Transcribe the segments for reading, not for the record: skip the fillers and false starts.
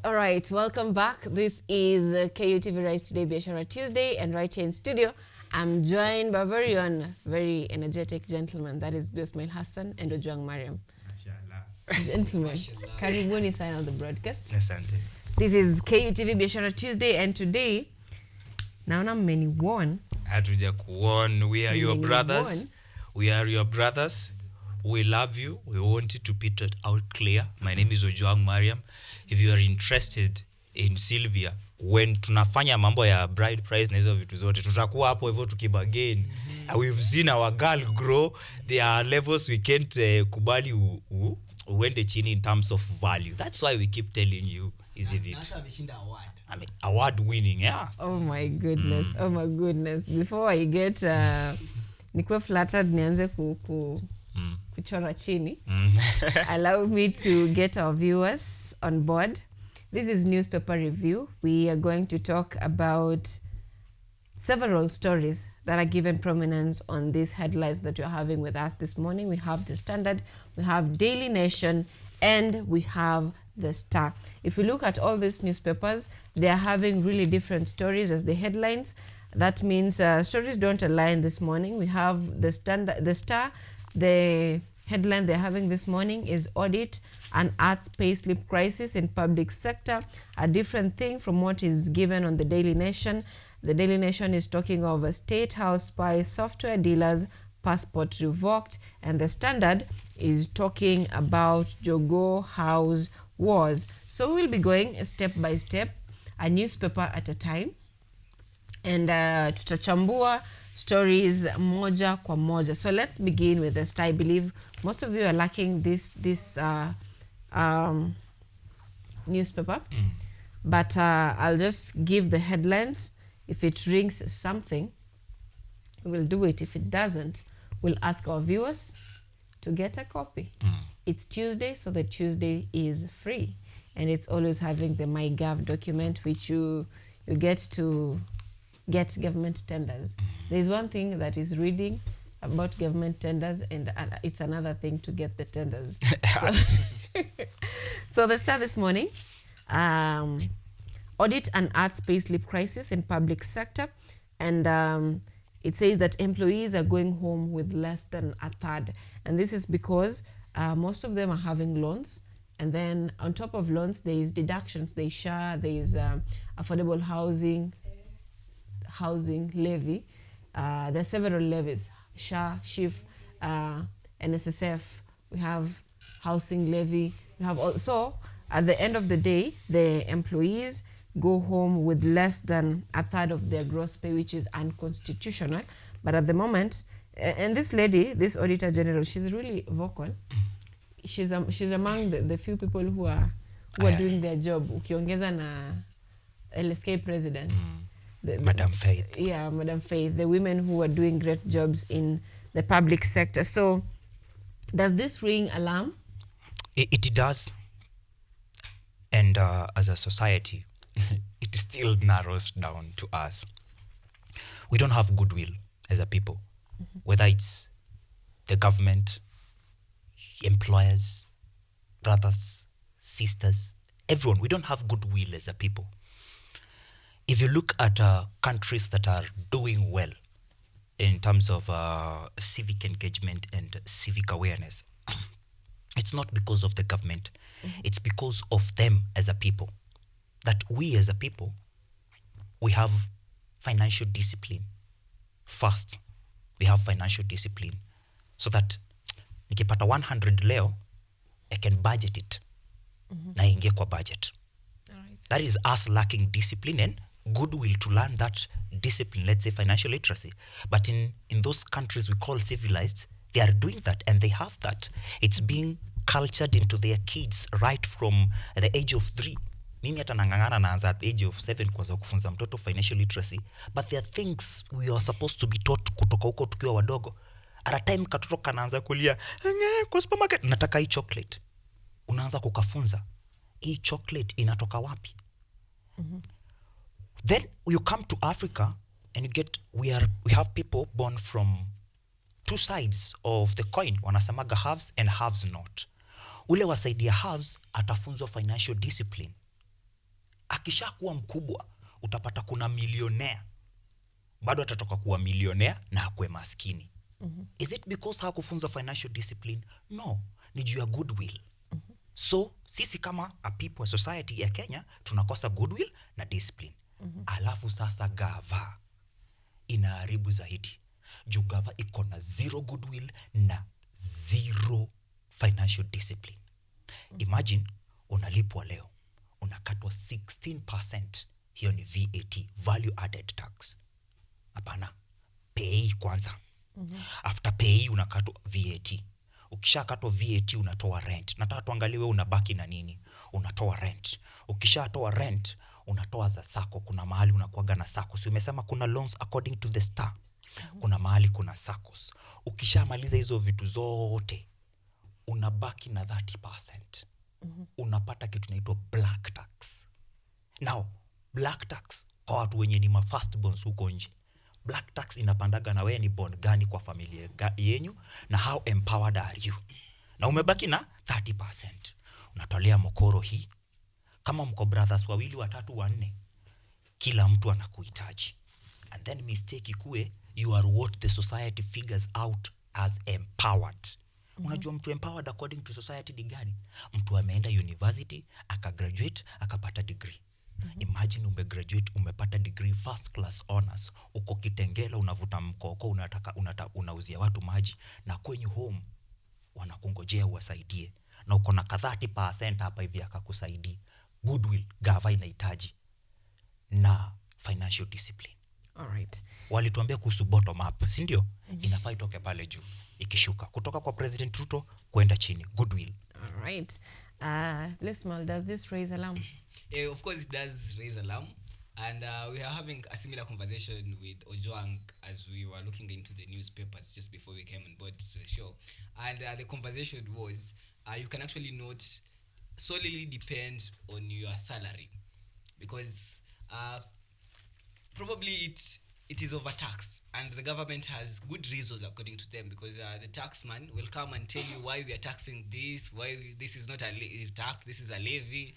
All right. Welcome back. This is KUTV Rise Today Biashara Tuesday, and right here in studio, I'm joined by very energetic gentleman. That is Biosmail Hassan and Ojwang Mariam. Gentlemen, karibuni sana on the broadcast. Asante. This is KUTV Biashara Tuesday, and today, naona mmeniwarn. Hatuja kuwarn. We are your brothers. We are your brothers. We love you. We want it to put it out clear. My name is Ojwang Mariam. If you are interested in Sylvia, when tunafanya mambo ya bride price na hizo vitu zote, tutakuwa hapo hivyo tukibagain. We've seen our girl grow. There are levels we can't kubali uende chini in terms of value. That's why we keep telling you, isn't it? That's ameshinda award. I mean, award winning, yeah. Oh my goodness. Oh my goodness. Before I get nikuwe flattered nianze kuchora chini. Allow me to get our viewers on board. This is newspaper review. We are going to talk about several stories that are given prominence on these headlines that you're having with us this morning. We have The Standard, we have Daily Nation, and we have The Star. If you look at all these newspapers, they are having really different stories as the headlines. That means stories don't align this morning. We have The Standard, The Star. The headline they're having this morning is Audit and Arts Payslip Crisis in Public Sector, a different thing from what is given on the Daily Nation. The Daily Nation is talking of a State House spy software dealers, passport revoked, and The Standard is talking about Jogo House wars. So we'll be going step by step, a newspaper at a time, and tutachambua stories moja kwa moja. So let's begin with The Star. I believe most of you are lacking this newspaper, but I'll just give the headlines. If it rings something, we'll do it. If it doesn't, we'll ask our viewers to get a copy. It's Tuesday, so the Tuesday is free, and it's always having the MyGov document, which you get to get government tenders. There's one thing that is reading about government tenders, and it's another thing to get the tenders. So The Star this morning, Audit and Arts Payslip Crisis in Public Sector, and it says that employees are going home with less than a third, and this is because most of them are having loans, and then on top of loans there is deductions. There is SHA, there is affordable housing levy. There are several levies: SHA, SHIF, NSSF. We have housing levy. We have also, at the end of the day, the employees go home with less than a third of their gross pay, which is unconstitutional. But at the moment, and this lady, this Auditor General, she's really vocal. She's among the few people who are doing their job. Ukiongeza na LSK president. Madam Faith. Yeah, Madam Faith. The women who are doing great jobs in the public sector. So, does this ring alarm? It does. And as a society, it still narrows down to us. We don't have goodwill as a people, whether it's the government, employers, brothers, sisters, everyone. We don't have goodwill as a people. If you look at countries that are doing well in terms of civic engagement and civic awareness, it's not because of the government. It's because of them as a people. That we as a people, we have financial discipline. First, we have financial discipline. So that nikipata 100 leo, I can budget it. Na ingie kwa budget. Right. That is us lacking discipline and goodwill to learn that discipline, let's say financial literacy. But in those countries we call civilized, they are doing that and they have that. It's being cultured into their kids right from the age of 3. Mimi hata nangangana naanza at the age of 7 kwanza kufunza mtoto financial literacy. But there are things we are supposed to be taught kutoka huko tukiwa wadogo. At a time katoto kanaanza kulia, kwa supermarket, nataka hii chocolate. Unaanza kukafunza, hii chocolate inatoka wapi? Then you come to Africa and you get, we have people born from two sides of the coin. Wanasemaga haves and haves not. Ule wasaidia haves atafunzwa financial discipline. Akishakuwa mkubwa utapata kuna millionaire bado atatoka kuwa millionaire na akue maskini. Is it because hakufunza financial discipline? No, ni juu ya goodwill. So sisi kama a people, society ya Kenya tunakosa goodwill na discipline. Alafu sasa gava inaharibu zaidi. Juu gava iko na zero goodwill na zero financial discipline. Imagine unalipwa leo, unakatwa 16%. Hiyo ni VAT, value added tax. Hapana, pay kwanza. After pay unakatwa VAT. Ukishakatwa VAT unatoa rent. Nataka tuangalie wewe unabaki na nini. Unatoa rent. Ukishatoa rent unatoa za sako. Kuna mahali unakuaga na sako. Si umesema kuna loans according to the star. Kuna mahali kuna SACCOS. Ukishamaliza hizo vitu zote unabaki na 30%. Unapata kitu inaitwa black tax. Now, black tax kwa watu wenye ni ma firstborns huko nje. Black tax inapandaga na wewe ni born gani kwa familia yenyu na how empowered are you. Na umebaki na 30%. Unatolea mokoro hii. Kama mko brothers wawili, watatu, wanne, kila mtu anakuhitaji. And then mistake ikue, you are what the society figures out as empowered. Unajua mtu empowered according to society ni gani? Mtu ameenda university, akagraduate, akapata degree. Imagine umegraduate, umepata degree first class honors, uko Kitengela unavuta mkoko, unauzia watu maji, na kwenye home wanakungojea uwasaidie, na uko na 30% hapa hivi akakusaidia. Goodwill gava inahitaji na financial discipline. Alright. Walituambia kuhusu bottom up, si ndio? Inafaa itoke pale juu, ikishuka kutoka kwa President Ruto kwenda chini. Goodwill. Alright. Lismal, does this raise alarm? Of course it does raise alarm. And we are having a similar conversation with Ojwang as we were looking into the newspapers just before we came on board to the show. And the conversation was, you can actually not solely depend on your salary, because probably it is overtaxed, and the government has good reasons according to them, because the taxman will come and tell you why we are taxing this, why this is not a tax, this is a levy,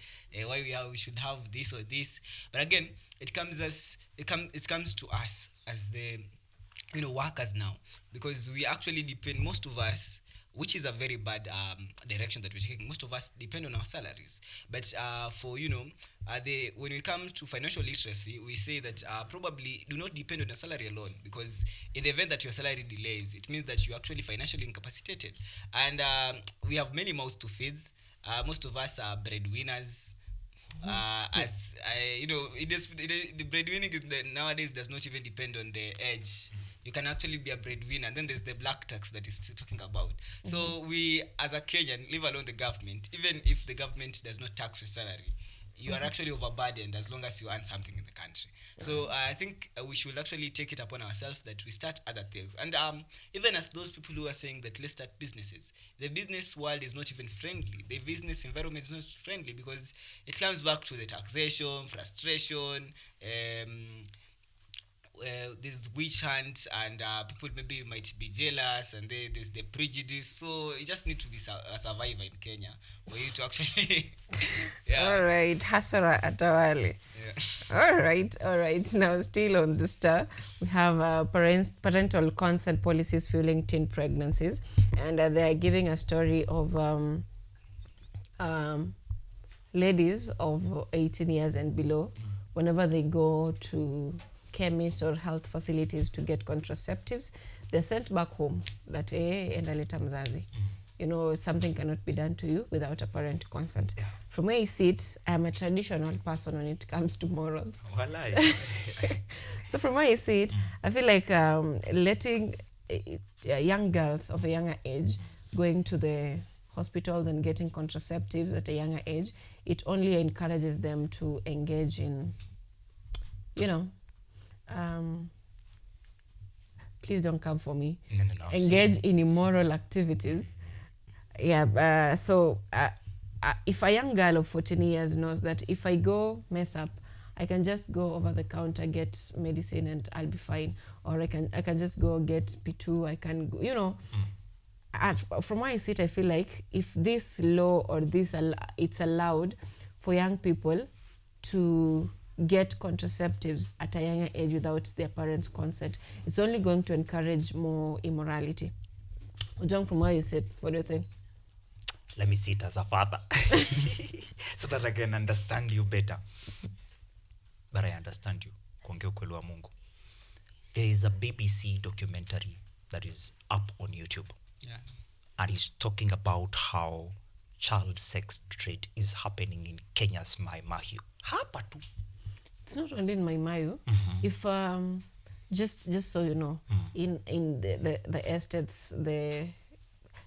why we should have this or this. But again, it comes to us as the workers now, because we actually depend, most of us, which is a very bad direction that we're taking. Most of us depend on our salaries. But for when we come to financial literacy, we say that probably do not depend on your salary alone, because in the event that your salary delays, it means that you're actually financially incapacitated. And we have many mouths to feed. Most of us are breadwinners. As the breadwinning nowadays does not even depend on the age. You can actually be a breadwinner, and then there's the black tax that is still talking about. So we, as a Kenyan, leave alone the government. Even if the government does not tax your salary, you are actually overburdened as long as you earn something in the country. So I think we should actually take it upon ourselves that we start other things. And even as those people who are saying that let's start businesses, the business world is not even friendly. The business environment is not friendly, because it comes back to the taxation, frustration, there's witch hunt, and people maybe might be jealous, and there's the prejudice. So you just need to be a survivor in Kenya for you to actually All right, hasara atawale. All right. Now, still on the star, we have parental consent policies fueling teen pregnancies, and they are giving a story of ladies of 18 years and below, whenever they go to chemists or health facilities to get contraceptives, they're sent back home that enda leta mzazi. Something cannot be done to you without a parent consent. Yeah. From where I sit, I'm a traditional person when it comes to morals. So from where I sit, I feel like letting young girls of a younger age going to the hospitals and getting contraceptives at a younger age, it only encourages them to engage in, please don't come for me. No, engage in immoral activities. Yeah. So if a young girl of 14 years knows that if I go mess up, I can just go over the counter, get medicine, and I'll be fine. Or I can just go get P2. I can, from where I sit, I feel like if this law or it's allowed for young people to get contraceptives at a younger age without their parents' consent, it's only going to encourage more immorality. John, from where you sit, what do you think? Let me see it as a father so that I can understand you better. But I understand you. Kuongea ukweli wa Mungu. There is a BBC documentary that is up on YouTube. Yeah. Mm-hmm. And it's talking about how child sex trade is happening in Kenya's Mai Mahiu. Hapa tu. It's not only in Maimayu. If just so you know, in the estates, the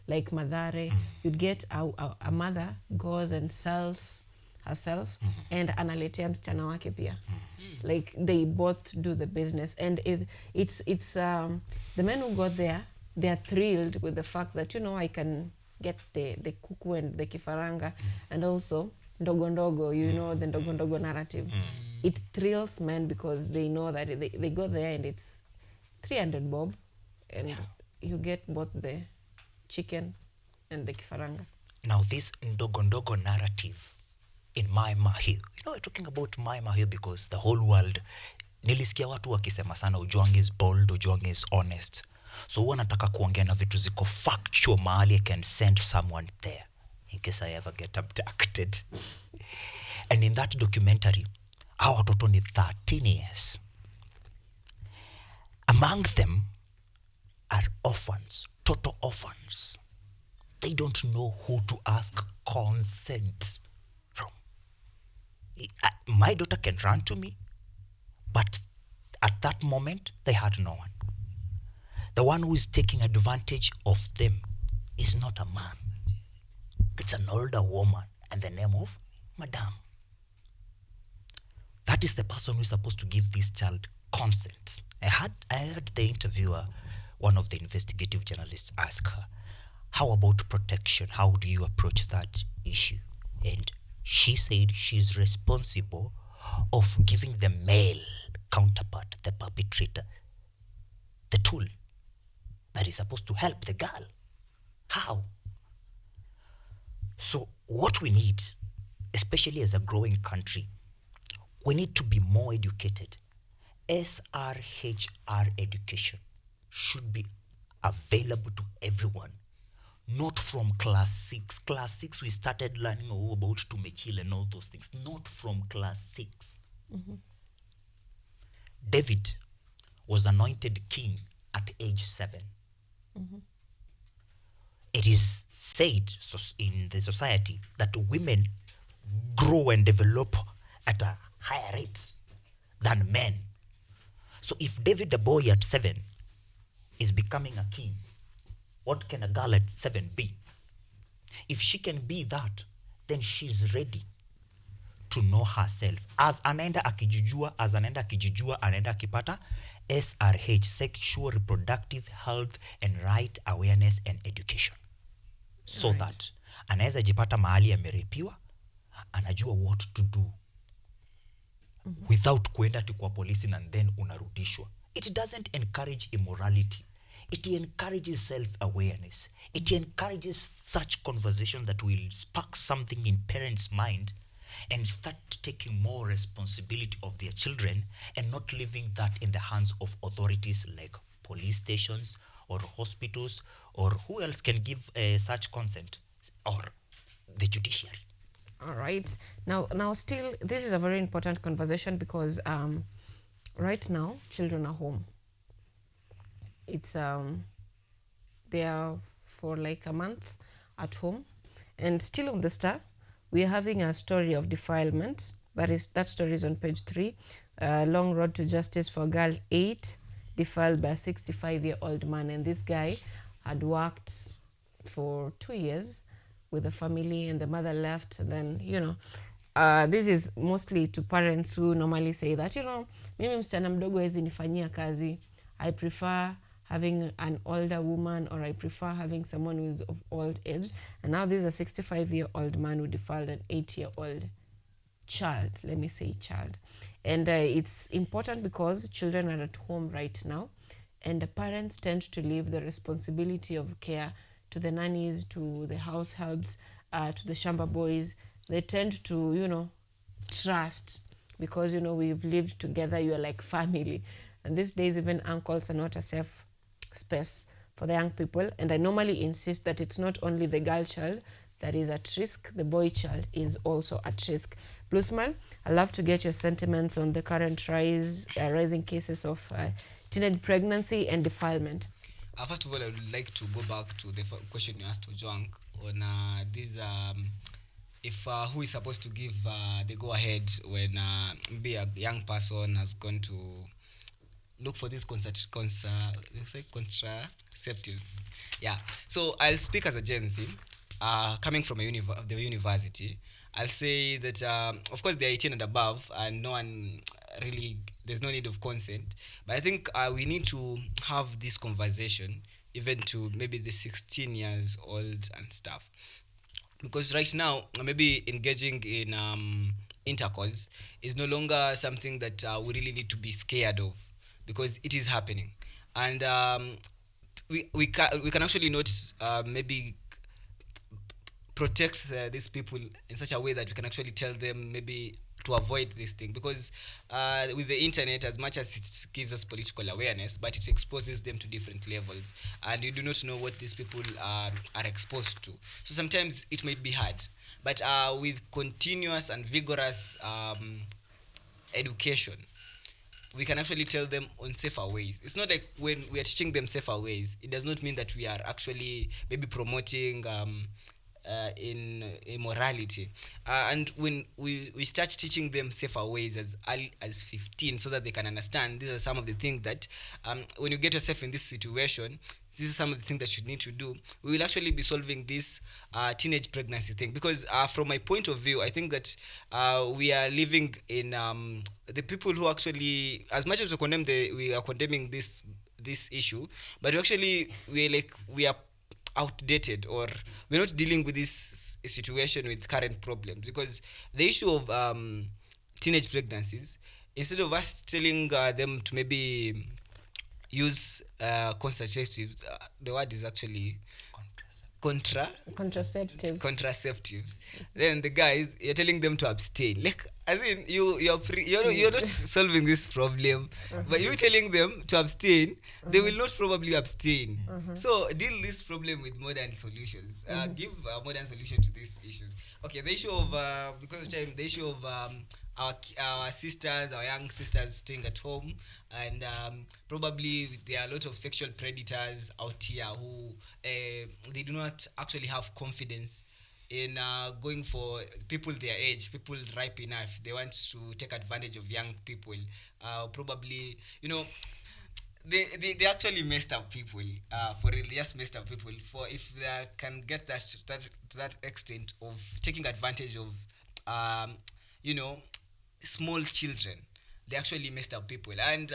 like Madare, you'd get a mother goes and sells herself and analetea msichana wake pia. Like they both do the business, and it's the men who got there, they are thrilled with the fact that, you know, I can get the kuku and the kifaranga and also ndogondogo, you know, the ndogondogo narrative. It thrills men because they know that they go there and it's 300 bob and you get both the chicken and the kifaranga. Now this ndogondogo narrative in Mai Mahiu, you know, we're talking about Mai Mahiu because the whole world, nilisikia watu wakisema sana Ojwang is bold, Ojwang is honest. So huwa nataka kuongea na vitu ziko factual mahali I can send someone there in case I ever get abducted. And in that documentary, our watoto ni 13 years. Among them are orphans, total orphans. They don't know who to ask consent from. My daughter can run to me, but at that moment, they had no one. The one who is taking advantage of them is not a man. It's an older woman, and the name of Madame. That is the person who is supposed to give this child consent. I heard the interviewer, one of the investigative journalists, ask her, how about protection? How do you approach that issue? And she said she's responsible of giving the male counterpart, the perpetrator, the tool that is supposed to help the girl. How? So what we need, especially as a growing country, we need to be more educated. SRHR education should be available to everyone, not from class 6. Class 6 we started learning about tumechile and all those things, not from class 6. David was anointed king at age 7. It is said in the society that women grow and develop at a higher rate than men. So if David, the boy at 7, is becoming a king, what can a girl at 7 be? If she can be that, then she's ready to know herself. As anaenda akijijua, anaenda akipata SRH, sexual reproductive health and right awareness and education. So right, that anaweza jipata mahali amerepiwa, anajua what to do. Without kuenda kwa polisi and then unarudishwa. It doesn't encourage immorality. It encourages self-awareness. It encourages such conversation that will spark something in parents' mind and start taking more responsibility of their children and not leaving that in the hands of authorities like police stations or hospitals, or who else can give such consent, or the judiciary. All right. Now still, this is a very important conversation because right now, children are home. It's they are for like a month at home, and still on the Star, we are having a story of defilement. That story is on page 3. Long road to justice for girl 8 defiled by a 65-year-old man, and this guy had worked for 2 years with the family, and the mother left. And then, you know, this is mostly to parents who normally say that, you know, mimi msichana mdogo hawezi nifanyia kazi. I prefer having an older woman, or I prefer having someone who is of old age. And now this is a 65-year-old man who defiled an 8-year-old child. Let me say child. And it's important because children are at home right now, and the parents tend to leave the responsibility of care to the nannies, to the house helps, to the shamba boys. They tend to, you know, trust, because you know we've lived together, you are like family. And these days even uncles are not a safe space for the young people. And I normally insist that it's not only the girl child that is at risk, the boy child is also at risk. Blue Smile, I'd love to get your sentiments on the current rising cases of teenage pregnancy and defilement. First of all, I would like to go back to the question you asked Ojwang on this if who is supposed to give the go ahead when maybe a young person has gone to look for these contraceptives. Yeah. So I'll speak as a Gen Z, coming from the university. I'll say that of course they're 18 and above, and no one really, there's no need of consent. But I think we need to have this conversation even to maybe the 16 years old and stuff. Because right now, maybe engaging in intercourse is no longer something that we really need to be scared of, because it is happening. And we can actually not maybe protect these people in such a way that we can actually tell them maybe to avoid this thing, because with the internet, as much as it gives us political awareness, but it exposes them to different levels, and you do not know what these people are exposed to. So sometimes it might be hard, but with continuous and vigorous education, we can actually tell them on safer ways. It's not like when we are teaching them safer ways, it does not mean that we are actually maybe promoting in immorality. And when we start teaching them safer ways as early as 15, so that they can understand these are some of the things that when you get yourself in this situation, this is some of the things that you need to do, we will actually be solving this teenage pregnancy thing. Because from my point of view, I think that we are living in the people who actually, as much as we are condemning this issue, but we are outdated, or we're not dealing with this situation with current problems. Because the issue of teenage pregnancies, instead of us telling them to maybe use contraceptives, the word is actually contraceptives. Then the guys, you're telling them to abstain. Like, as in you're not solving this problem, but you telling them to abstain, they will not probably abstain. So deal this problem with modern solutions. Give a modern solution to these issues. Okay, the issue of because of time, the issue of our sisters, our young sisters staying at home, and probably there are a lot of sexual predators out here who they do not actually have confidence in going for people their age, people ripe enough. They want to take advantage of young people. Probably, they actually messed up people. For real, they just messed up people. For if they can get to that extent of taking advantage of small children, they actually messed up people. And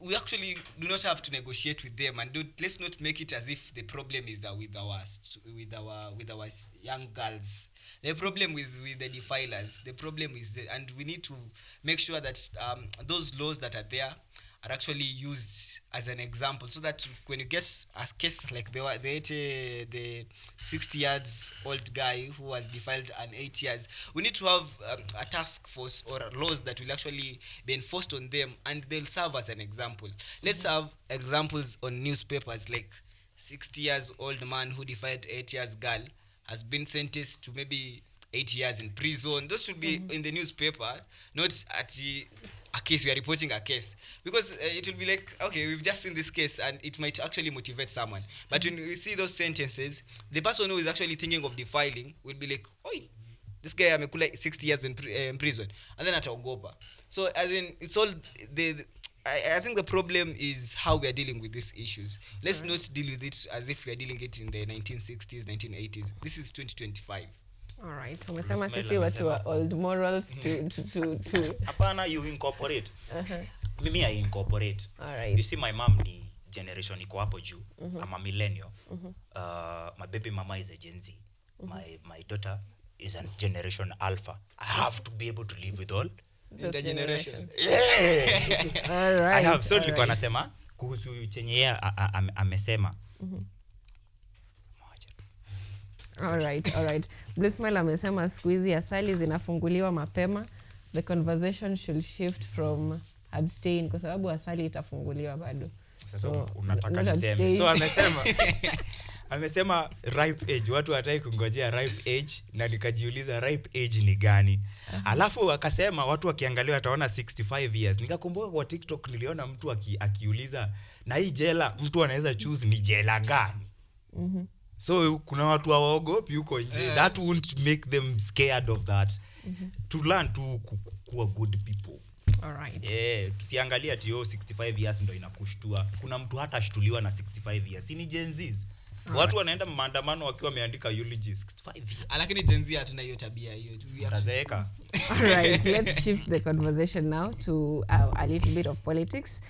we actually do not have to negotiate with them, and let's not make it as if the problem is with our young girls. The problem is with the defilers. The problem is and we need to make sure that those laws that are there are actually used as an example, so that when you get a case like the 60 years old guy who was defiled an 8 years, we need to have a task force or laws that will actually be enforced on them, and they'll serve as an example. Let's have examples on newspapers, like 60 years old man who defiled 8 years girl has been sentenced to maybe 8 years in prison. Those should be in the newspaper, not at a case. We are reporting a case, because it will be like, okay, we've just seen this case, and it might actually motivate someone. But when we see those sentences, the person who is actually thinking of defiling will be like, oi, this guy amekula 60 years in prison, and then ataogopa. So as in, it's all I think the problem is how we are dealing with these issues. Let's not deal with it as if we are dealing it in the 1960s, 1980s. This is 2025. All right. Umesema sisi watu wa old morals to Hapana, you incorporate. Mimi I incorporate. All right. You see, my mom ni generation iko hapo juu. I'm a millennial. My baby mama is a Gen Z. My daughter is a generation alpha. I have to be able to live with all the generation. All right. I have so nilikuwa nasema kuhusu chenye yeye amesema. All right. Blue Smile amesema siku hizi asali zinafunguliwa mapema. The conversation should shift from abstain kwa sababu asali itafunguliwa bado. So unataka niseme. So amesema ripe age, watu hataki kungojea ripe age, na nikajiuliza ripe age ni gani? Alafu akasema watu wakiangalia wataona 65 years. Nikakumbuka kwa TikTok niliona mtu akiuliza na hii jela mtu anaweza choose ni jela gani? So kuna watu hawaogopi huko nje. That won't make them scared of that. To learn to kuwa good people. All right. Tusiangalia ati 65 years ndio inakushtua. Kuna mtu hata ashtuliwa na 65 years. Ni Gen Zs. Watu wanaenda maandamano wakiwa wameandika eulogy 65 years. Lakini Gen Z hatuna hiyo tabia hiyo. Tazeeka. All right, let's shift the conversation now to a little bit of politics.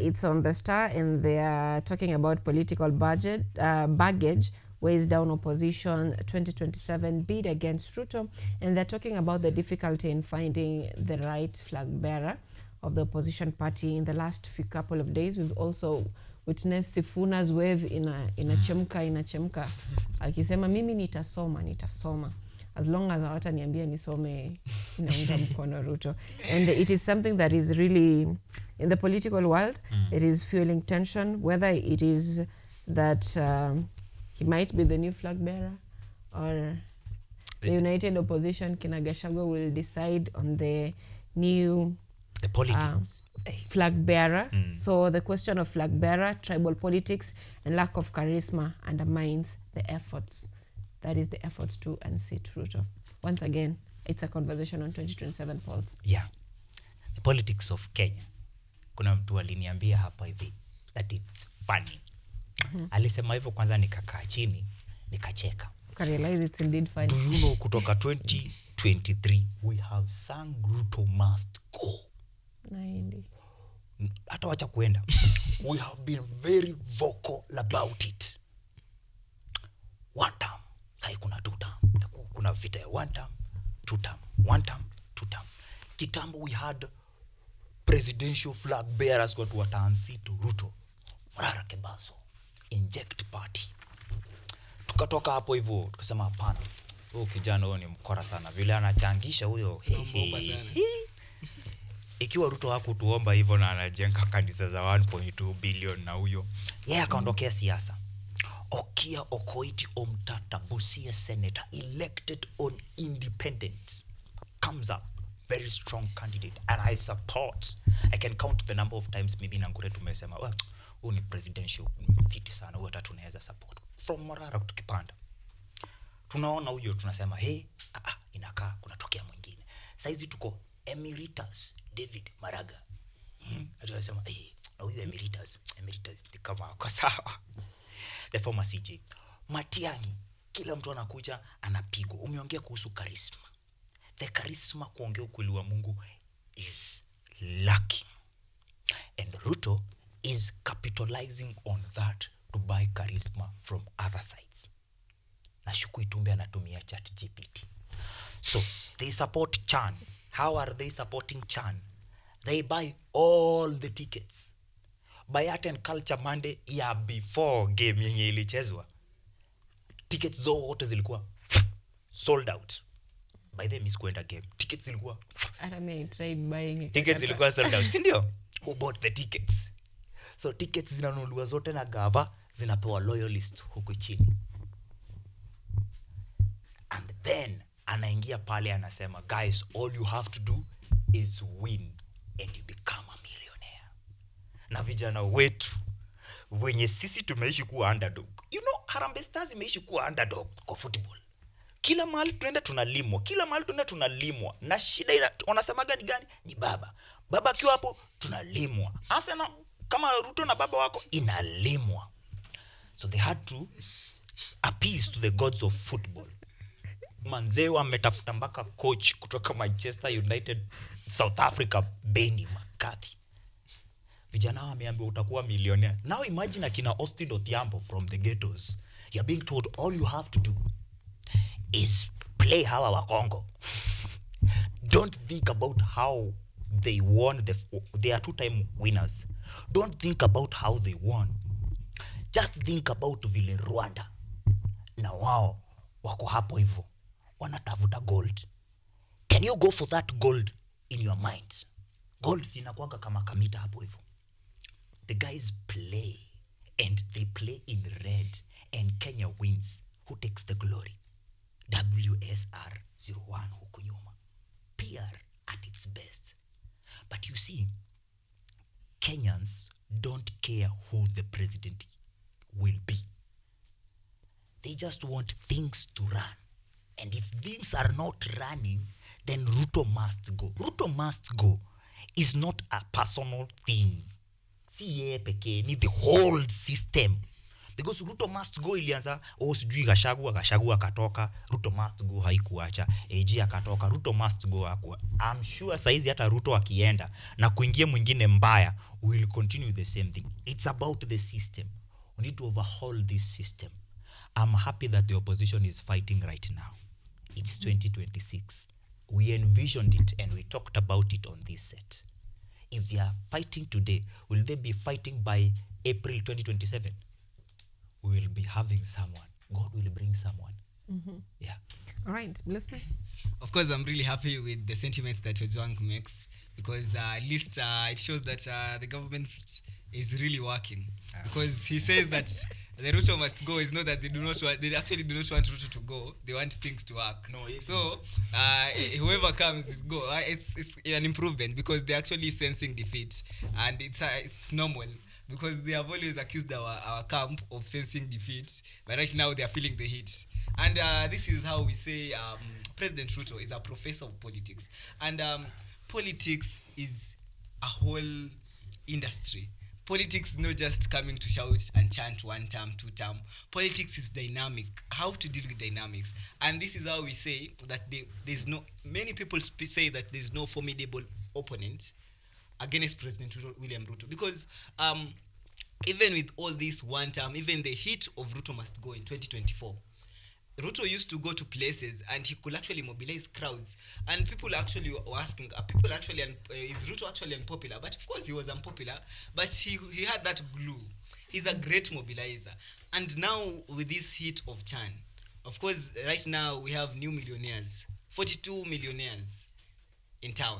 It's on the Star and they are talking about political baggage weighs down opposition 2027 bid against Ruto, and they're talking about the difficulty in finding the right flag bearer of the opposition party. In the last couple of days, we've also witnessed Sifuna's wave inachemka akisema mimi nitasoma as long as hawataniambia nisome inaunga mkono Ruto. And it is something that is really in the political world. It is fueling tension, whether it is that he might be the new flag bearer or the united opposition kina Gachagua will decide on the new politics flag bearer. So the question of flag bearer, tribal politics and lack of charisma undermines the efforts. That is the efforts to unseat Ruto. Once again, it's a conversation on 2027 polls. Yeah. The politics of Kenya. Kuna mtu aliniambia hapa hivi that it's funny. Alisema hivyo kwanza nikakaa chini, nikacheka. I realize it's indeed funny. Do you know kutoka 2023 we have sung Ruto must go. Naindi. Hata wacha kuenda. We have been very vocal about it. One term. Sai kuna two term. Kuna vita ya one term, two term. One term, two term. Kitambo we had presidential flag bearers watu wataansitu Ruto. Mrara Kebaso. Inject party. Tukatoka hapo hivyo tukasema hapana. Huyo kijana huyo ni mkora sana. Vile anachangisha huyo. Ikiwa Ruto hakutuomba hivyo na anajenga kanisa za 1.2 billion na huyo. Yeye akaondokea siasa. Okia Okoiti Omtata, Busia senator, elected on independent, comes up, very strong candidate, and I support. I can count the number of times maybe Nangure tumesema, well, huyu ni presidential fit sana, huyu hata tunaweza support. From Morara tukipanda. Tunaona huyo tunasema, hey, inakaa kunatokea mwingine. Saizi tuko Emeritus David Maraga. Tunasema, hey, na huyu Emeritus ni kama kwa sawa. The former CJ. Matiang'i, kila mtu anakuja anapigwa. Umeongea kuhusu charisma. The charisma kuongea ukweli wa Mungu is lacking. And Ruto is capitalizing on that to buy charisma from other sides. Na Shuku Itumbe anatumia ChatGPT. So, they support Chan. How are they supporting Chan? They buy all the tickets. By Art and Culture Monday ya before game yenye ilichezwa, tickets zote zilikuwa sold out. By the miss kwenda game, tickets zilikuwa tried buying it. Tickets zilikuwa sold out, si ndio? Who bought the tickets? So tickets zinanunuliwa zote na gava, zinapewa loyalist huko chini. And then anaingia pale anasema, guys, all you have to do is win and you become a millionaire. Na vijana wetu wenye sisi tumeishi kuwa underdog. You know, Harambee Stars imeishi kuwa underdog kwa football. Kila mahali tunaenda tunalimwa. Na shida wanasemaga ni gani? Ni baba. Baba akiwa hapo tunalimwa. Arsenal kama Ruto na baba wako inalimwa. So they had to appease to the gods of football. Manzee wametafuta mpaka coach kutoka Manchester United, South Africa, Benny McCarthy. Vijana wameambiwa utakuwa millionaire. Now imagine akina Austin Odhiambo from the ghettos. You're being told all you have to do is play hawa wa Congo. Don't think about how they won. They are two-time winners. Don't think about how they won. Just think about vile Rwanda na wao wako hapo hivyo wanatafuta gold. Can you go for that gold in your mind? Gold zinakuanga kama kamita hapo hivyo. The guys play and they play in red and Kenya wins. Who takes the glory? WSR 01 huku nyuma. PR at its best. But you see, Kenyans don't care who the president will be. They just want things to run. And if things are not running, then Ruto must go. Ruto must go is not a personal thing. Si yeye pekee, ni the whole system. Because Ruto must go ilianza, sijui Gachagua akatoka, Ruto must go haikuacha, AG akatoka, Ruto must go hakuwa. I'm sure saizi hata Ruto akienda na kuingia mwingine mbaya, we will continue the same thing. It's about the system. We need to overhaul this system. I'm happy that the opposition is fighting right now. It's 2026. We envisioned it and we talked about it on this set. If they are fighting today, will they be fighting by April 2027? We will be having someone. God will bring someone. Yeah. All right, bless me. Of course, I'm really happy with the sentiments that Ojwang makes because at least it shows that the government is really working. Because he says that the Ruto must go is not that they actually do not want Ruto to go. They want things to work. So whoever comes, go. It's an improvement because they're actually sensing defeat, and it's normal. Because they have always accused our camp of sensing defeat, but right now they are feeling the heat. And this is how we say President Ruto is a professor of politics. And politics is a whole industry. Politics is not just coming to shout and chant one term, two term. Politics is dynamic. How to deal with dynamics. And this is how we say that there's no... Many people say that there's no formidable opponent against President William Ruto, because even with all this one term, even the heat of Ruto must go in 2024. Ruto used to go to places and he could actually mobilize crowds, and people actually were asking, is Ruto actually unpopular? But of course he was unpopular, but he had that glue. He's a great mobilizer. And now with this heat of Chan, of course right now we have new millionaires, 42 millionaires in town.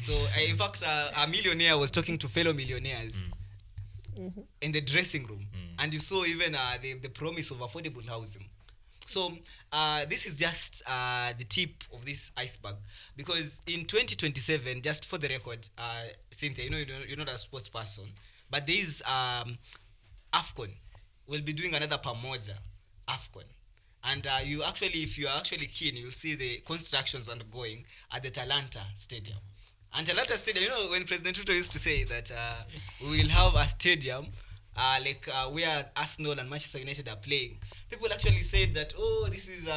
So, in fact, a millionaire was talking to fellow millionaires in the dressing room. And you saw even the promise of affordable housing. So, this is just the tip of this iceberg. Because in 2027, just for the record, Cynthia, you're not a sports person, but there is AFCON. We'll be doing another Pamoja AFCON. And if you are actually keen, you'll see the constructions undergoing at the Talanta Stadium. And Talanta Stadium, when President Ruto used to say that we will have a stadium where Arsenal and Manchester United are playing, people actually said that, this is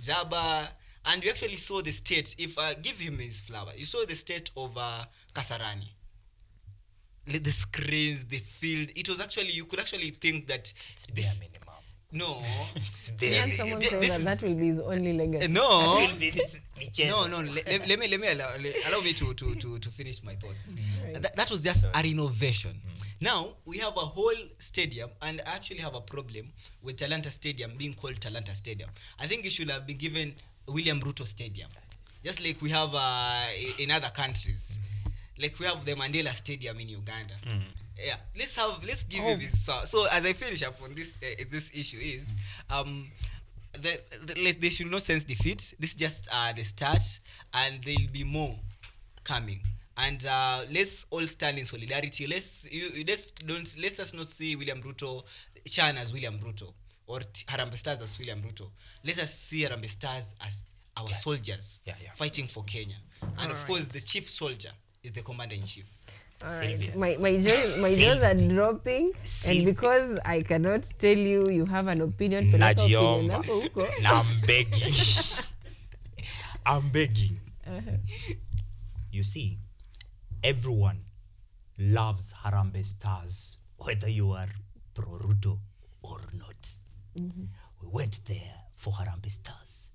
Jaba. And we actually saw the state, if give him his flower, you saw the state of Kasarani. The screens, the field, it was actually, you could actually think that it's bare minimum. No. And someone says that will be his only legacy. No. Let me allow me to finish my thoughts. Right. That was just a renovation. Now we have a whole stadium, and I actually have a problem with Talanta Stadium being called Talanta Stadium. I think it should have been given William Ruto Stadium, just like we have in other countries. Like we have the Mandela Stadium in Uganda. Yeah, let's give you this. So as I finish up on this issue is they should not sense defeat. This is just the start, and there will be more coming. And let's all stand in solidarity. Let's us not see William Ruto, Chan as William Ruto, or Harambee Stars as William Ruto. Let us see Harambee Stars as our soldiers fighting for Kenya. And of course, the chief soldier is the commander-in-chief. All right, my jaws are dropping, and because I cannot tell you have an opinion, Najiomba. Na I'm begging. You see, everyone loves Harambee Stars, whether you are pro Ruto or not. We went there for Harambee Stars.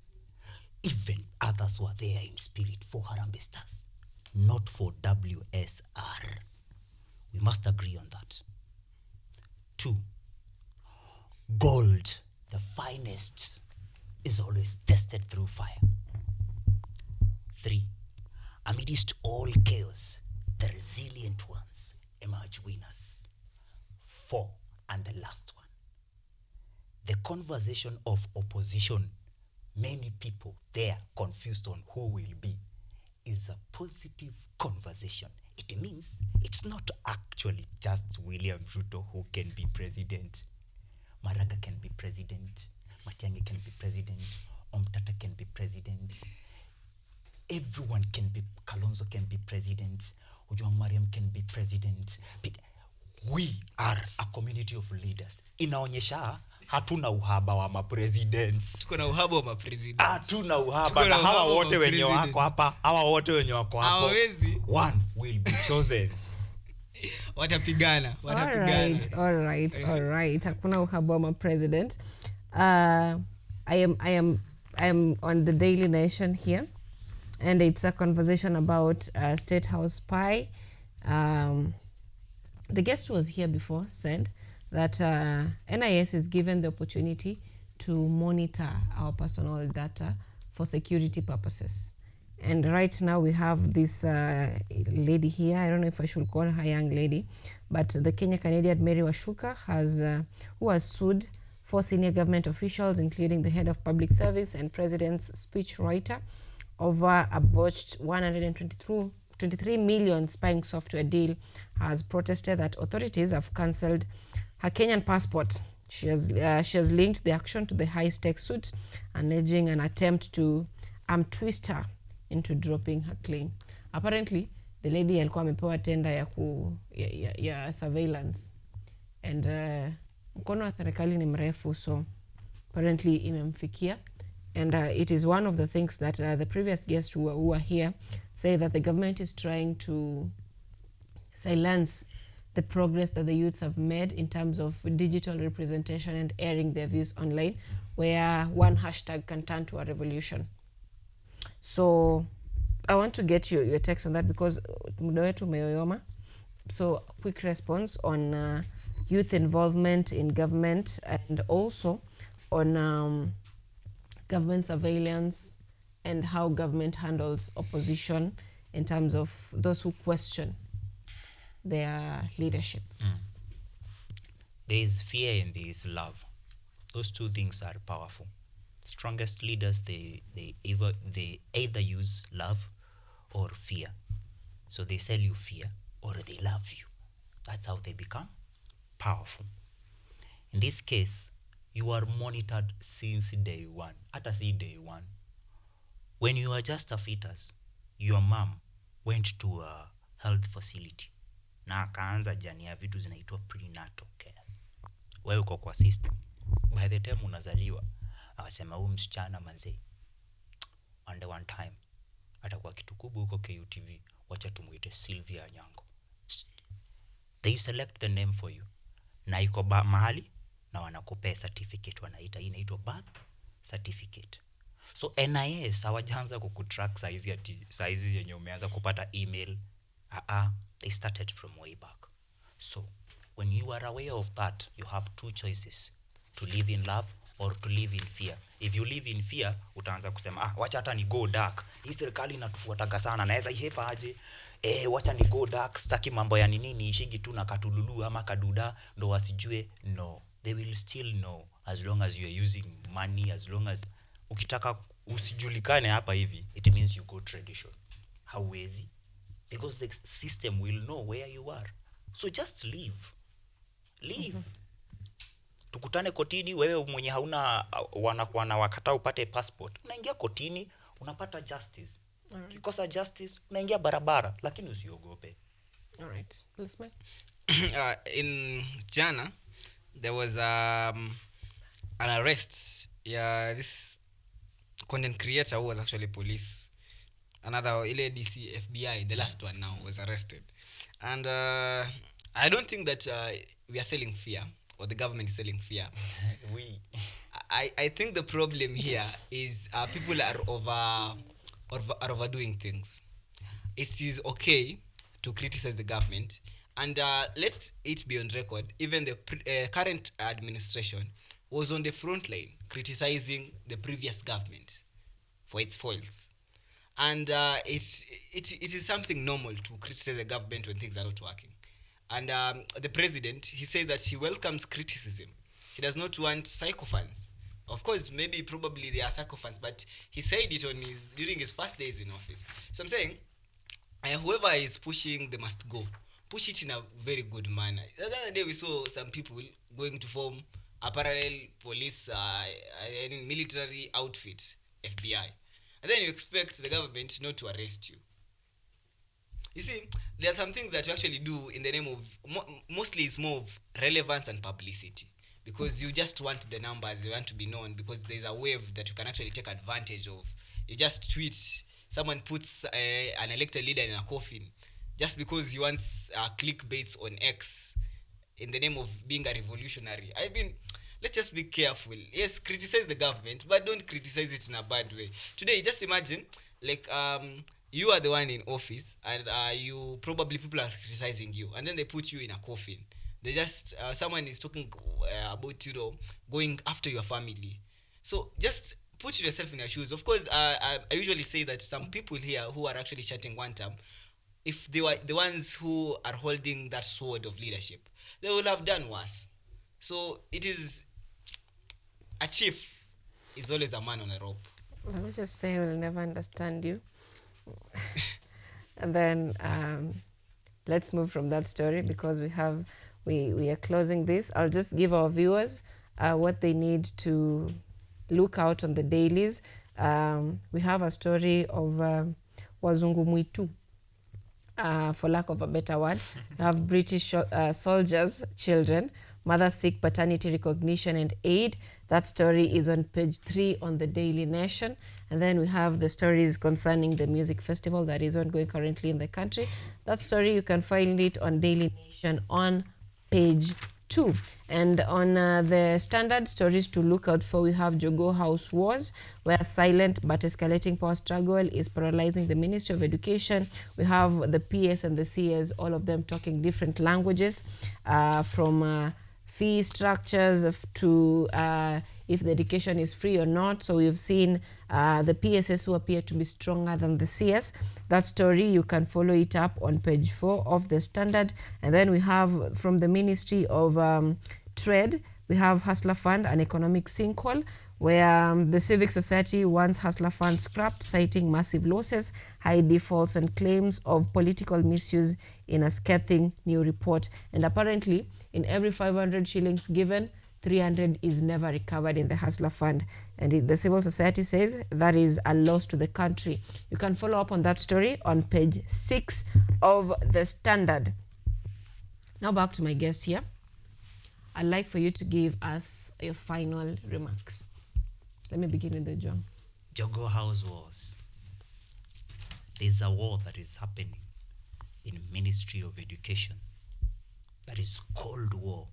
Even others were there in spirit for Harambee Stars, not for WSR. We must agree on that. 2, gold, the finest is always tested through fire. 3. Amidst all chaos, the resilient ones emerge winners. 4. And the last one. The conversation of opposition, many people there confused on who will be, is a positive conversation. It means it's not actually just William Ruto who can be president. Maraga can be president. Matiang'i can be president. Omtata can be president. Everyone can be, Kalonzo can be president. Ojwang Mariam can be president. We are a community of leaders. Inaonyesha hatuna uhaba wa mapresidents. Tuko na uhaba wa mapresidents. Hatuna uhaba na hawa wote wenye wako hapa, hawa wote wenye wako hapo. Hawezi. One will be chosen. Watapigana. All right. Hakuna uhaba wa mapresident. I am on the Daily Nation here, and it's a conversation about State House spy. The guest who was here before said that NIS is given the opportunity to monitor our personal data for security purposes. And right now we have this lady here. I don't know if I should call her young lady, but the Kenya-Canadian Mary Washuka who has sued 4 senior government officials, including the head of public service and president's speechwriter, over a botched 123 million spying software deal, has protested that authorities have cancelled her Kenyan passport. She has linked the action to the high-stakes suit, alleging an attempt to twist her into dropping her claim. Apparently, the lady alikuwa amepewa tenda ya surveillance, and mkono wa serikali ni mrefu, so apparently imemfikia. And it is one of the things that the previous guests who are here say, that the government is trying to silence the progress that the youths have made in terms of digital representation and airing their views online, where one hashtag can turn to a revolution. So I want to get your text on that, because muda wetu umeyoyoma. So quick response on youth involvement in government, and also on government surveillance and how government handles opposition in terms of those who question their leadership. There is fear and there is love. Those two things are powerful. Strongest leaders, they either use love or fear. So they sell you fear or they love you. That's how they become powerful. In this case, you are monitored since day one. Hata si day one. When you are just a fetus, your mom went to a health facility na akaanza jani ya vitu zinaitwa prenatal care. Wewe uko kwa system. By the time unazaliwa, akasema huyu msichana manze, one time atakuwa kitu kubwa huko KUTV, wacha tumuite Sylvia Nyango. They select the name for you. Na iko mahali na wanakupea certificate, wanaita inaitwa birth certificate. So NIS hawajaanza kukutrack saizi yenye umeanza kupata email. They started from way back. So when you are aware of that, you have 2 choices: to live in love or to live in fear. If you live in fear, utaanza kusema wacha hata ni go dark. Hii serikali inatufuataga sana, naweza ihepa aje? Wacha ni go dark, sitaki mambo ya nini ishigi tu na katululu ama kaduda ndo wasijue. No, they will still know as long as you are using money, as long as ukitaka usijulikane hapa hivi, it means you go tradition. Hauwezi, because the system will know where you are. So just leave. Tukutane kotini, wewe mwenye hauna wanawakata upate passport, unaingia kotini, unapata justice. Kikosa justice, unaingia barabara, lakini usiogope. All right. In Jana, there was an arrest. Yeah, this content creator who was actually police. Another LADC FBI, the last one now, was arrested. And I don't think that we are selling fear, or the government is selling fear. I think the problem here is people are overdoing things. It is okay to criticize the government, and let it be on record. Even the current administration was on the front line criticizing the previous government for its faults. And it is something normal to criticize the government when things are not working. And the president, he said that he welcomes criticism. He does not want sycophants. Of course, maybe probably there are sycophants, but he said it during his first days in office. So I'm saying, whoever is pushing, they must go. Push it in a very good manner. The other day we saw some people going to form a parallel police military outfit, FBI. And then you expect the government not to arrest you. You see, there are some things that you actually do in the name of, mostly it's more of relevance and publicity. Because you just want the numbers, you want to be known, because there's a wave that you can actually take advantage of. You just tweet, someone puts an elected leader in a coffin, just because he wants clickbaits on X in the name of being a revolutionary. I mean, let's just be careful. Yes, criticize the government, but don't criticize it in a bad way. Today, just imagine, like, you are the one in office, and you probably, people are criticizing you, and then they put you in a coffin. They just, someone is talking about, going after your family. So just put yourself in your shoes. Of course, I usually say that some people here who are actually chatting one time, if they were the ones who are holding that sword of leadership, they would have done worse. So it is, a chief is always a man on a rope. Let me just say, we'll never understand you. And then let's move from that story, because we are closing this. I'll just give our viewers what they need to look out on the dailies. We have a story of Wazungu Mwitu, for lack of a better word. We have British soldiers' children, mothers seek paternity recognition and aid. That story is on page 3 on the Daily Nation. And then we have the stories concerning the music festival that is ongoing currently in the country. That story, you can find it on Daily Nation on page 2. And on the standard stories to look out for, we have Jogoo House Wars, where silent but escalating power struggle is paralyzing the Ministry of Education. We have the PS and the CS, all of them talking different languages, from fee structures to if the education is free or not. So we've seen the PSS who appear to be stronger than the CS. That story, you can follow it up on page 4 of the Standard. And then we have from the Ministry of Trade, we have Hustler Fund, an economic sinkhole, where the civic society wants Hustler Fund scrapped, citing massive losses, high defaults, and claims of political misuse in a scathing new report. And apparently, in every 500 shillings given, 300 is never recovered in the Hustler Fund. And the civil society says that is a loss to the country. You can follow up on that story on page 6 of the Standard. Now back to my guest here. I'd like for you to give us your final remarks. Let me begin with the John. Jogoo House Wars. There's a war that is happening in Ministry of Education. That is Cold War,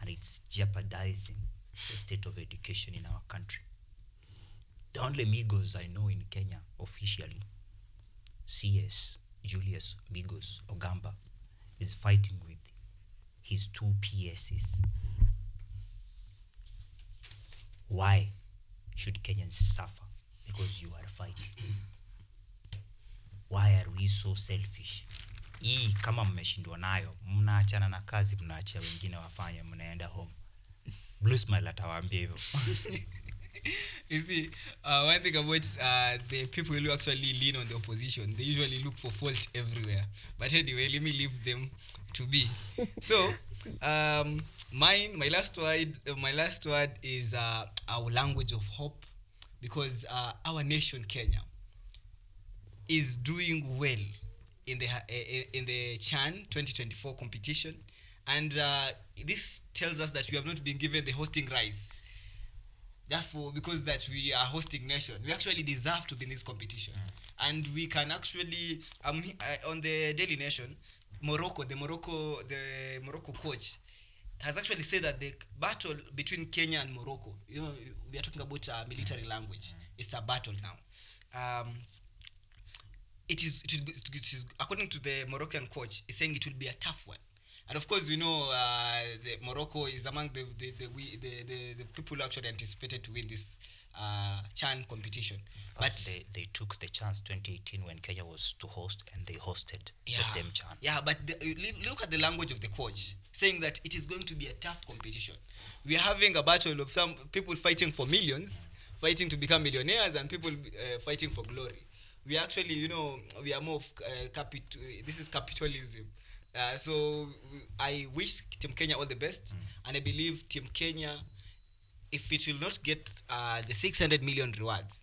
and it's jeopardizing the state of education in our country. The only Migos I know in Kenya officially, CS Julius Migos Ogamba, is fighting with his 2 PSs. Why should Kenyans suffer because you are fighting? Why are we so selfish? Hii kama mmeshindwa nayo, mnaachana na kazi, mnaachia wengine wafanye, mnaenda home. Blue Smile atawaambia hivyo. You see, one thing about the people who actually lean on the opposition, they usually look for fault everywhere. But anyway, let me leave them to be. So, my last word is our language of hope, because our nation, Kenya, is doing well in the CHAN 2024 competition, and this tells us that we have not been given the hosting rights. Therefore, because that we are hosting nation, we actually deserve to be in this competition. And we can actually, on the Daily Nation, the Morocco coach has actually said that the battle between Kenya and Morocco, we are talking about military language. It's a battle now. It is according to the Moroccan coach, he's saying it will be a tough one. And of course, we know Morocco is among the people who actually anticipated to win this CHAN competition. But they took the chance 2018 when Kenya was to host, and they hosted the same CHAN. Yeah, but look at the language of the coach, saying that it is going to be a tough competition. We are having a battle of some people fighting for millions, fighting to become millionaires, and people fighting for glory. We actually, we are more of this is capitalism. So I wish Team Kenya all the best, and I believe Team Kenya, if it will not get the 600 million rewards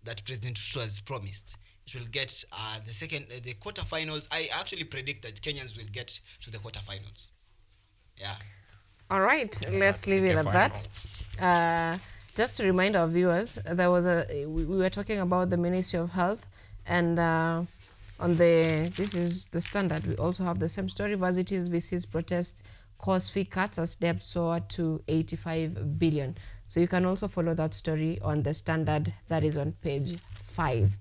that President Ruto has promised, it will get the quarterfinals. I actually predict that Kenyans will get to the quarterfinals. Yeah. All right, let's leave it at that. Just to remind our viewers, there was we were talking about the Ministry of Health, and this is the Standard. We also have the same story. Universities VCs protest course fee cuts as debt soar to 85 billion. So you can also follow that story on the Standard. That is on page 5.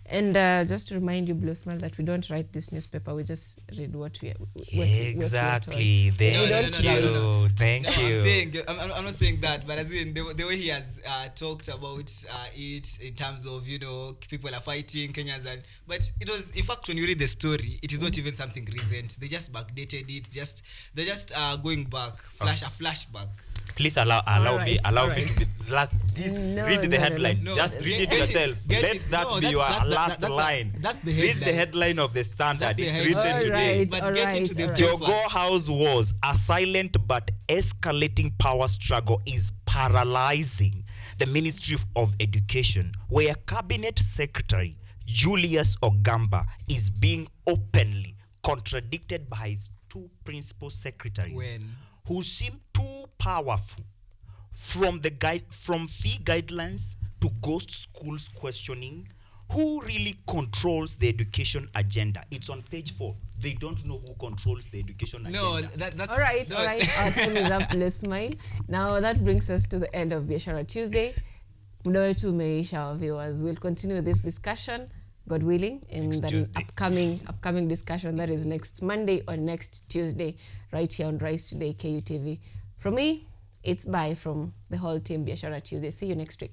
And just to remind you, Blue Smile, that we don't write this newspaper. We just read what we exactly. Thank you. Thank you. I'm not saying that, but as in the way he has talked about it in terms of people are fighting Kenyans, but it was, in fact, when you read the story, it is not even something recent. They just backdated it. They're just going back, a flashback. Please allow me to read the headline. Just read it yourself. Let that be your last line. That's the headline. Read the headline of the Standard. It's written today. But get into the Jogo House Wars, a silent but escalating power struggle is paralyzing the Ministry of Education, where Cabinet Secretary Julius Ogamba is being openly contradicted by his 2 principal secretaries who seem too powerful, from fee guidelines to ghost schools questioning who really controls the education agenda. It's on page 4. They don't know who controls the education agenda. No, that's all right. I'll tell you that, Blue Smile. Now that brings us to the end of Biashara Tuesday. Muda wetu umeisha, our viewers. We'll continue this discussion, God willing, in the upcoming discussion that is next Monday or next Tuesday, right here on Rise Today KUTV. From me, it's bye from the whole team, Biashara Tuesday. See you next week.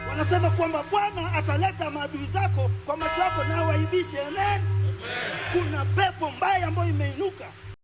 Wanasema kwamba Bwana ataleta maadui zako kwa macho yako na waibishe. Amen. Kuna pepo mbaya ambayo imeinuka